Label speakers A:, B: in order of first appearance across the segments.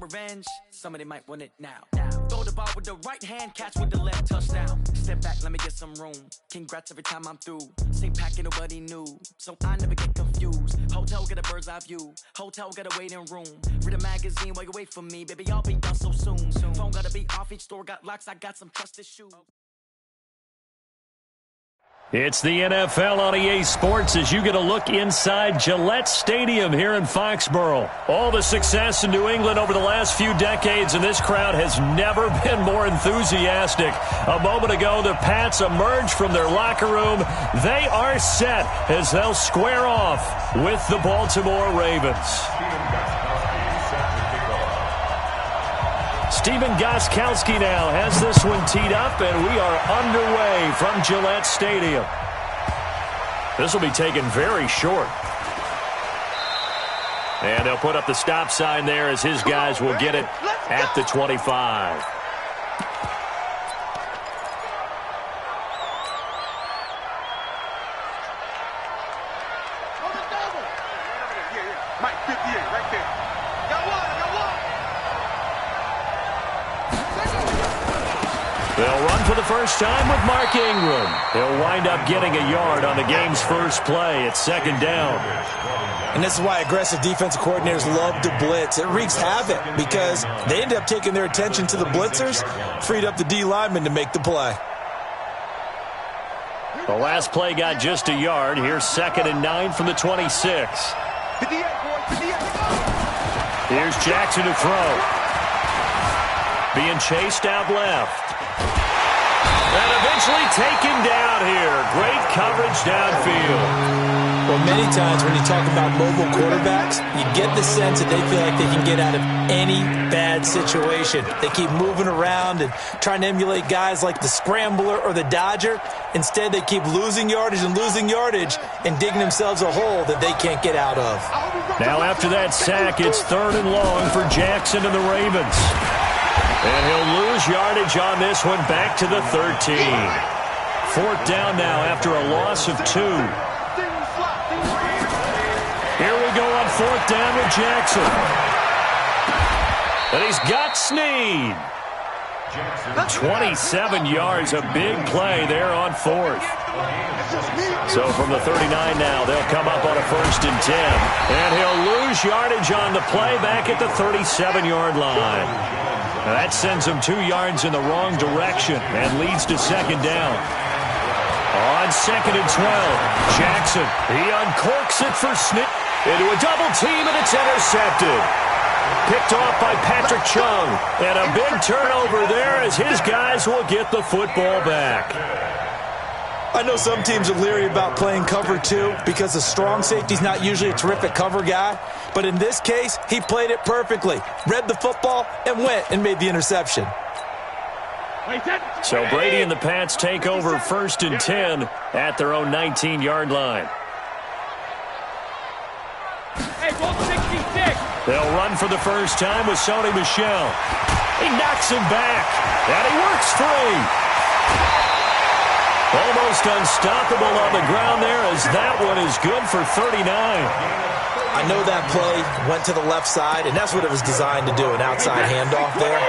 A: revenge, somebody might want it now. Throw the ball with the right hand, catch with the left, touchdown. Step back, let me get some room. Congrats every time I'm through. Same pack, ain't nobody new, so I never get confused. Hotel get a bird's eye view. Hotel got a waiting room. Read a magazine while you wait for me, baby. I'll be done so soon. Phone gotta be off, each store got locks. I got some trusted shoes.
B: It's the NFL on EA Sports as you get a look inside Gillette Stadium here in Foxborough. All the success in New England over the last few decades, and this crowd has never been more enthusiastic. A moment ago, the Pats emerged from their locker room. They are set as they'll square off with the Baltimore Ravens. Stephen Gostkowski now has this one teed up, and we are underway from Gillette Stadium. This will be taken very short. And they'll put up the stop sign there as his guys will get it at the 25.
C: Mike 58 right there. Got one.
B: They'll run for the first time with Mark Ingram. He'll wind up getting a yard on the game's first play. It's second down.
D: And this is why aggressive defensive coordinators love to blitz. It wreaks havoc because they end up taking their attention to the blitzers, freed up the D lineman to make the play.
B: The last play got just a yard. Here's 2nd and 9 from the 26. Here's Jackson to throw. Being chased out left. And eventually taken down here. Great coverage downfield.
D: Well, many times when you talk about mobile quarterbacks, you get the sense that they feel like they can get out of any bad situation. They keep moving around and trying to emulate guys like the Scrambler or the Dodger. Instead, they keep losing yardage and digging themselves a hole that they can't get out of.
B: Now after that sack, it's 3rd and long for Jackson and the Ravens. And he'll lose yardage on this one back to the 13. 4th down now after a loss of 2. Here we go on 4th down with Jackson. And he's got Snead. 27 yards, a big play there on 4th. So from the 39 now, they'll come up on a 1st and 10. And he'll lose yardage on the play back at the 37-yard line. Now that sends him 2 yards in the wrong direction and leads to 2nd down. On 2nd and 12, Jackson, he uncorks it for Snead. Into a double team, and it's intercepted. Picked off by Patrick Chung. And a big turnover there as his guys will get the football back.
D: I know some teams are leery about playing cover 2 because the strong safety's not usually a terrific cover guy. But in this case, he played it perfectly. Read the football and went and made the interception.
B: So Brady and the Pats take over 1st and 10 at their own 19-yard line. They'll run for the first time with Sony Michel. He knocks him back, and he works free. Almost unstoppable on the ground there as that one is good for 39.
D: I know that play went to the left side, and that's what it was designed to do, an outside handoff there.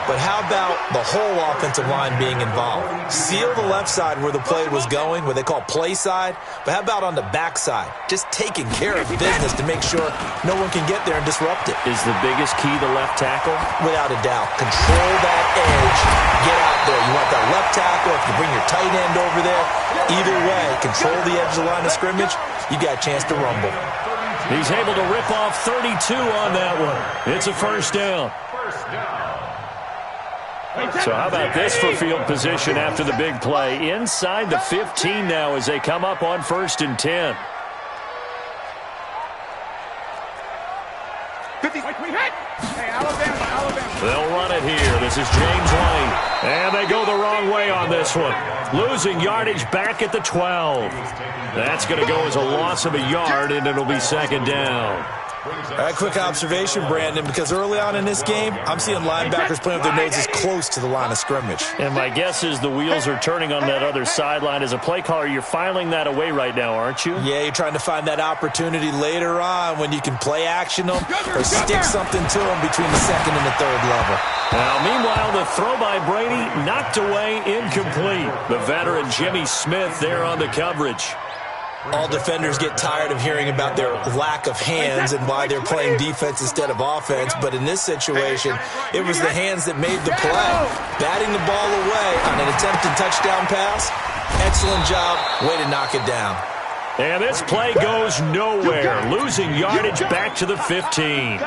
D: But how about the whole offensive line being involved? Seal the left side where the play was going, what they call play side. But how about on the back side? Just taking care of business to make sure no one can get there and disrupt it.
B: Is the biggest key the left tackle?
D: Without a doubt. Control that edge. Get out there. You want that left tackle. If you bring your tight end over there, either way, control the edge of the line of scrimmage, you got a chance to rumble.
B: He's able to rip off 32 on that one. It's a 1st down. So how about this for field position after the big play? Inside the 15 now as they come up on 1st and 10. They'll run it here. This is James White. And they go the wrong way on this one. Losing yardage back at the 12. That's going to go as a loss of a yard, and it'll be 2nd down.
D: All right, quick observation, Brandon, because early on in this game, I'm seeing linebackers playing with their noses close to the line of scrimmage.
B: And my guess is the wheels are turning on that other sideline. As a play caller, you're filing that away right now, aren't you?
D: Yeah, you're trying to find that opportunity later on when you can play action them or stick something to them between the second and the third level.
B: Now, meanwhile, the throw by Brady knocked away, incomplete. The veteran Jimmy Smith there on the coverage.
D: All defenders get tired of hearing about their lack of hands and why they're playing defense instead of offense. But in this situation, it was the hands that made the play. Batting the ball away on an attempted touchdown pass. Excellent job. Way to knock it down.
B: And this play goes nowhere. Losing yardage back to the 15.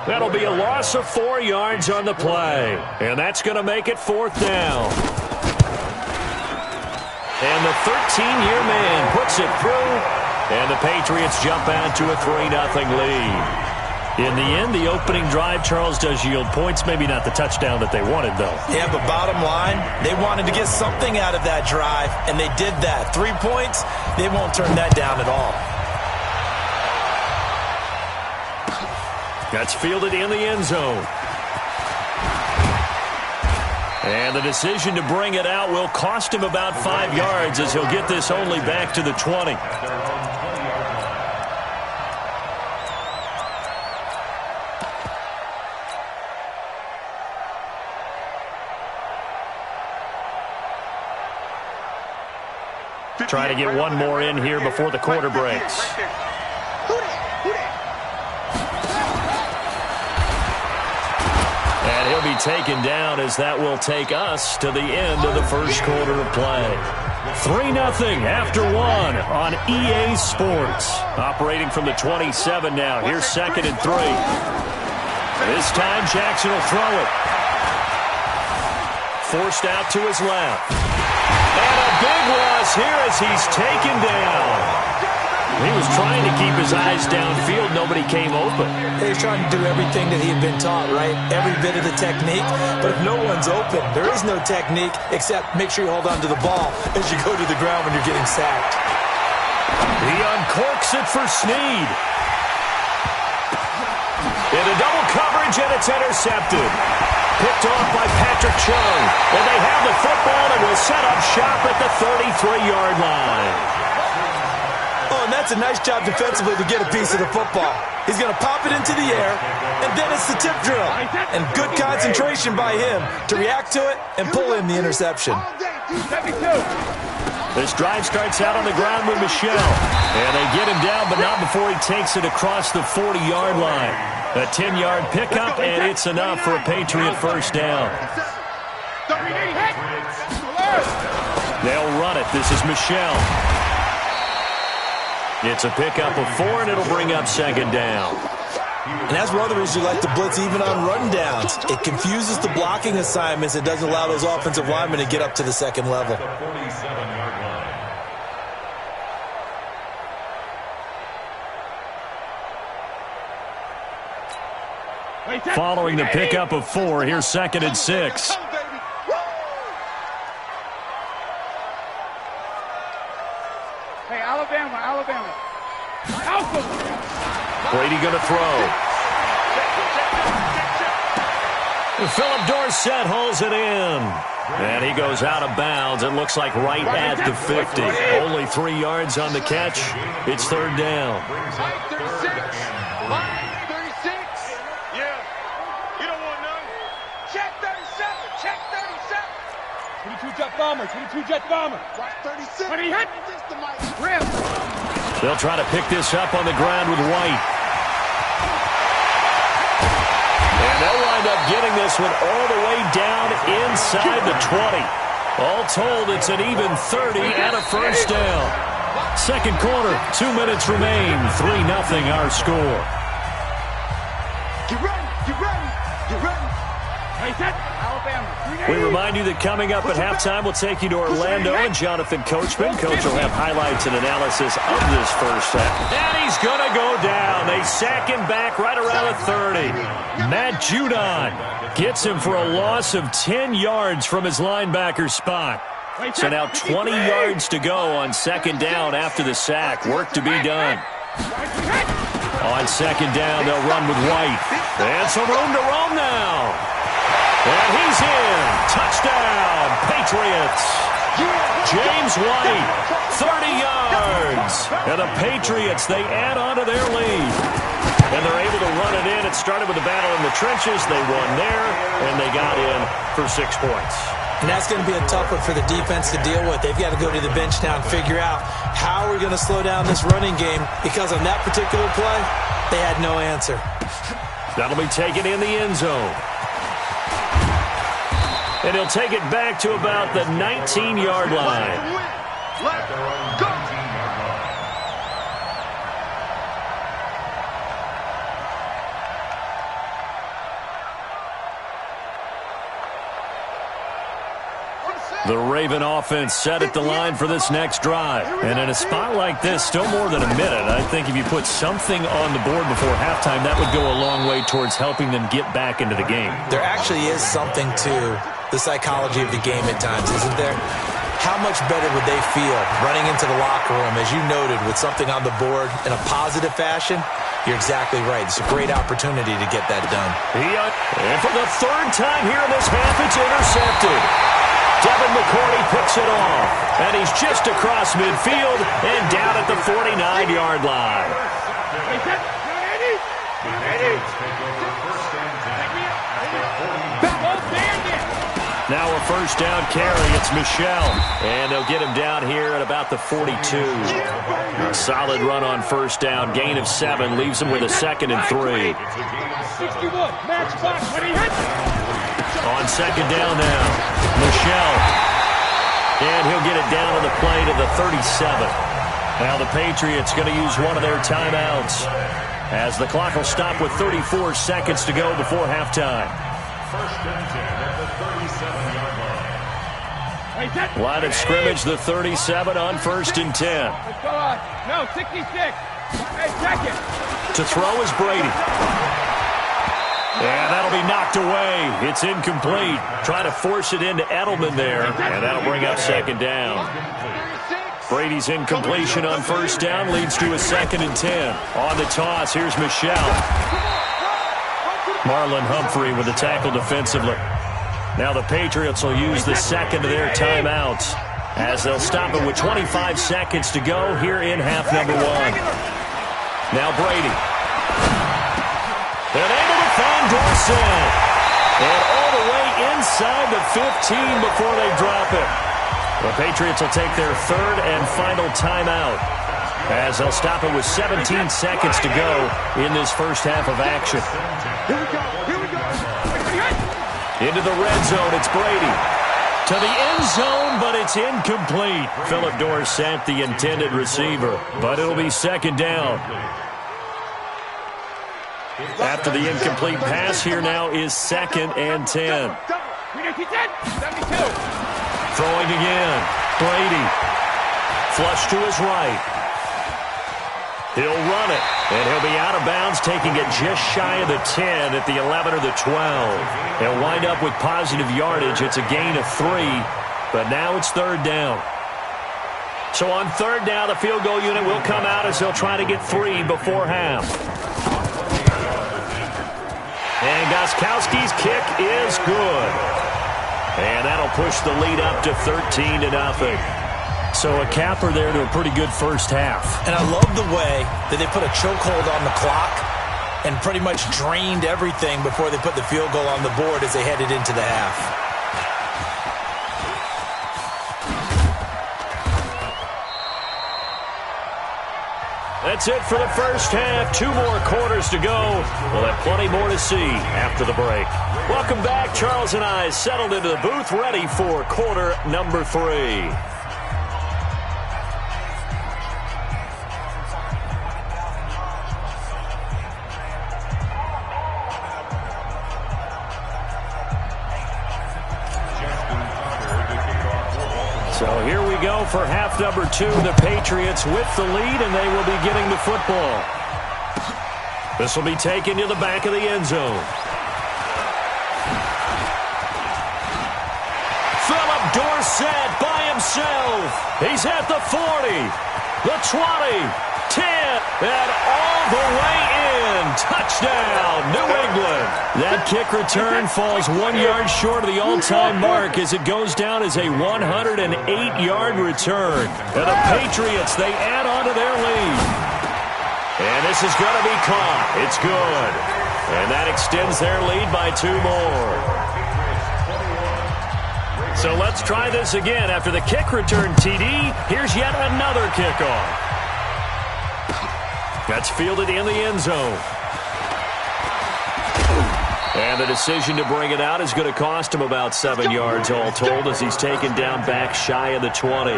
B: That'll be a loss of 4 yards on the play. And that's going to make it 4th down. And the 13-year man puts it through, and the Patriots jump out to a 3-0 lead. In the end, the opening drive, Charles, does yield points. Maybe not the touchdown that they wanted, though.
D: Yeah, but bottom line, they wanted to get something out of that drive, and they did that. 3 points, they won't turn that down at all.
B: That's fielded in the end zone. And the decision to bring it out will cost him about 5 yards as he'll get this only back to the 20. Trying to get one more in here before the quarter breaks. And he'll be taken down as that will take us to the end of the first quarter of play. 3-0 after 1 on EA Sports. Operating from the 27 now. Here's 2nd and 3. This time Jackson will throw it. Forced out to his left. And a big loss here as he's taken down. He was trying to keep his eyes downfield. Nobody came open.
D: He's trying to do everything that he had been taught, right? Every bit of the technique. But if no one's open, there is no technique except make sure you hold on to the ball as you go to the ground when you're getting sacked.
B: He uncorks it for Snead. Into double coverage, and it's intercepted. Picked off by Patrick Chung. And they have the football and will set up shop at the 33-yard line.
D: Oh, and that's a nice job defensively to get a piece of the football. He's going to pop it into the air, and then it's the tip drill. And good concentration by him to react to it and pull in the interception.
B: This drive starts out on the ground with Michelle. And they get him down, but not before he takes it across the 40-yard line. A 10-yard pickup, and it's enough for a Patriot first down. They'll run it. This is Michelle. It's a pickup of 4, and it'll bring up 2nd down.
D: And that's one of the reasons you like to blitz even on run downs. It confuses the blocking assignments. It doesn't allow those offensive linemen to get up to the 2nd level.
B: Following the pickup of 4, here's 2nd and 6.
C: Hey, Alabama.
B: Brady going to throw. Philip Dorsett holds it in. And he goes out of bounds. It looks like right at the 50. Only 3 yards on the catch. It's 3rd down.
C: 36. Yeah. You don't want none. Check 37. Check 37. 22 jet bomber. Watch 36. When he hit. Rim.
B: They'll try to pick this up on the ground with White. And they'll wind up getting this one all the way down inside the 20. All told, it's an even 30 and a first down. 2nd quarter, 2 minutes remain. 3-0 our score.
C: Get ready. Hey, Alabama.
B: We remind you that coming up at halftime, we'll take you to Orlando and Jonathan Coachman. Coach will have highlights and analysis of this first half. And he's going to go down. They sack him back right around the 30. Matt Judon gets him for a loss of 10 yards from his linebacker spot. So now 20 yards to go on 2nd down after the sack. Work to be done. On second down, they'll run with White. And some room to roam now. And he's in. Touchdown, Patriots. James White, 30 yards. And the Patriots, they add on to their lead. And they're able to run it in. It started with a battle in the trenches. They won there, and they got in for 6 points.
D: And that's going to be a tough one for the defense to deal with. They've got to go to the bench now and figure out how we're going to slow down this running game, because on that particular play, they had no answer.
B: That'll be taken in the end zone. And he'll take it back to about the 19-yard line.
C: Let's go.
B: The Raven offense set at the line for this next drive. And in a spot like this, still more than a minute, I think if you put something on the board before halftime, that would go a long way towards helping them get back into the game.
D: There actually is something to the psychology of the game at times, isn't there? How much better would they feel running into the locker room, as you noted, with something on the board in a positive fashion? You're exactly right. It's a great opportunity to get that done.
B: And for the third time here in this half, it's intercepted. Devin McCourty picks it off, and he's just across midfield and down at the 49-yard line. Now a first down carry. It's Michelle, and they'll get him down here at about the 42. A solid run on first down. Gain of 7 leaves him with a 2nd and 3.
C: 61, match box, when he hits.
B: On second down now, Michelle. And he'll get it down on the play to the 37. Now the Patriots going to use one of their timeouts, as the clock will stop with 34 seconds to go before halftime.
C: First and 10 at the 37-yard line.
B: Line of scrimmage, the 37 on first and 10.
C: Let's go on. No, 66. Hey, check it.
B: To throw is Brady. And that'll be knocked away. It's incomplete. Trying to force it into Edelman there, and that'll bring up second down. Brady's incompletion on first down leads to a 2nd and 10. On the toss, here's Michelle. Marlon Humphrey with the tackle defensively. Now the Patriots will use the second of their timeouts, as they'll stop it with 25 seconds to go here in half number 1. Now Brady. And able to find Dorsett. And all the way inside the 15 before they drop it. The Patriots will take their 3rd and final timeout, as they'll stop it with 17 seconds to go in this first half of action.
C: Here we go. Here we go.
B: Into the red zone, it's Brady. To the end zone, but it's incomplete. Philip Dorsett, the intended receiver, but it'll be second down. After the incomplete pass, here now is 2nd and 10. Throwing again. Brady. Flush to his right. He'll run it, and he'll be out of bounds, taking it just shy of the 10 at the 11 or the 12. He'll wind up with positive yardage. It's a gain of 3, but now it's 3rd down. So on 3rd down, the field goal unit will come out as they'll try to get 3 before half. And Gostkowski's kick is good. And that'll push the lead up to 13-0. So a capper there to a pretty good first half.
D: And I love the way that they put a chokehold on the clock and pretty much drained everything before they put the field goal on the board as they headed into the half.
B: That's it for the first half. 2 more quarters to go. We'll have plenty more to see after the break. Welcome back. Charles and I settled into the booth, ready for quarter number 3. So here we go for half number 2. The Patriots with the lead, and they will be getting the football. This will be taken to the back of the end zone. Philip Dorsett by himself. He's at the 40, the 20, 10. And all the way in. Touchdown, New England. That kick return falls 1 yard short of the all-time mark as it goes down as a 108-yard return. And the Patriots, they add on to their lead. And this is going to be caught. It's good. And that extends their lead by 2 more. So let's try this again. After the kick return TD, here's yet another kickoff. That's fielded in the end zone. And the decision to bring it out is going to cost him about 7 yards all told as he's taken down back shy of the 20.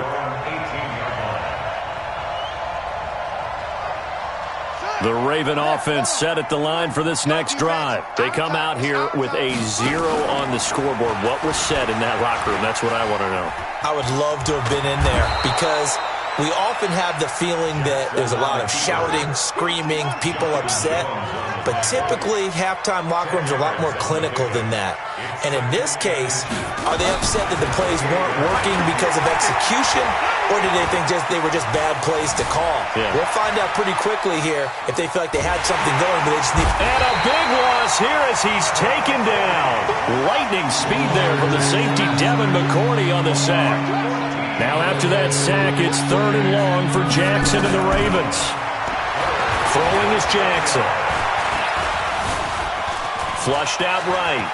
B: The Raven offense set at the line for this next drive. They come out here with a 0 on the scoreboard. What was said in that locker room? That's what I want to know.
D: I would love to have been in there because we often have the feeling that there's a lot of shouting, screaming, people upset. But typically, halftime locker rooms are a lot more clinical than that. And in this case, are they upset that the plays weren't working because of execution, or did they think they were just bad plays to call?
B: Yeah.
D: We'll find out pretty quickly here if they feel like they had something going, but they just need...
B: And a big loss here as he's taken down. Lightning speed there from the safety Devin McCourty on the sack. Now after that sack, it's 3rd and long for Jackson and the Ravens. Throwing is Jackson. Flushed out right.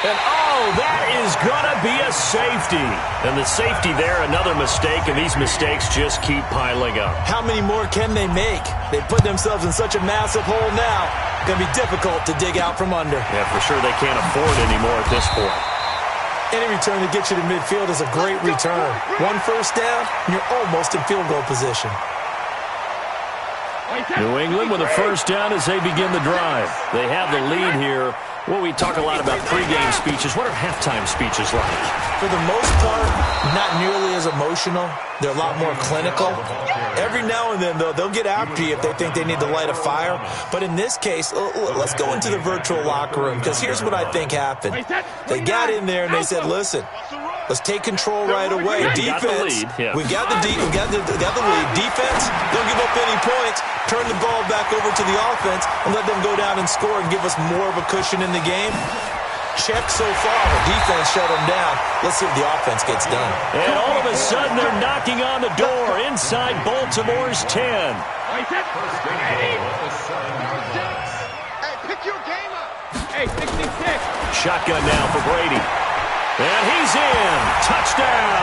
B: And, oh, that is going to be a safety. And the safety there, another mistake, and these mistakes just keep piling up.
D: How many more can they make? They put themselves in such a massive hole now. Going to be difficult to dig out from under.
B: Yeah, for sure they can't afford anymore at this point.
D: Any return to get you to midfield is a great return. 1 first down, and you're almost in field goal position.
B: New England with a first down as they begin the drive. They have the lead here. Well, we talk a lot about pregame speeches. What are halftime speeches like?
D: For the most part, not nearly as emotional. They're a lot more clinical. Every now and then, though, they'll get after you if they think they need to light a fire. But in this case, let's go into the virtual locker room, because here's what I think happened. They got in there and they said, listen, let's take control right away. Defense, we got the lead. Defense, don't give up any points. Turn the ball back over to the offense and let them go down and score and give us more of a cushion in the game. Check so far. The defense shut them down. Let's see if the offense gets done.
B: And all of a sudden, they're knocking on the door inside Baltimore's 10.
C: Hey, pick your game up. Hey, 66.
B: Shotgun now for Brady. And he's in. Touchdown.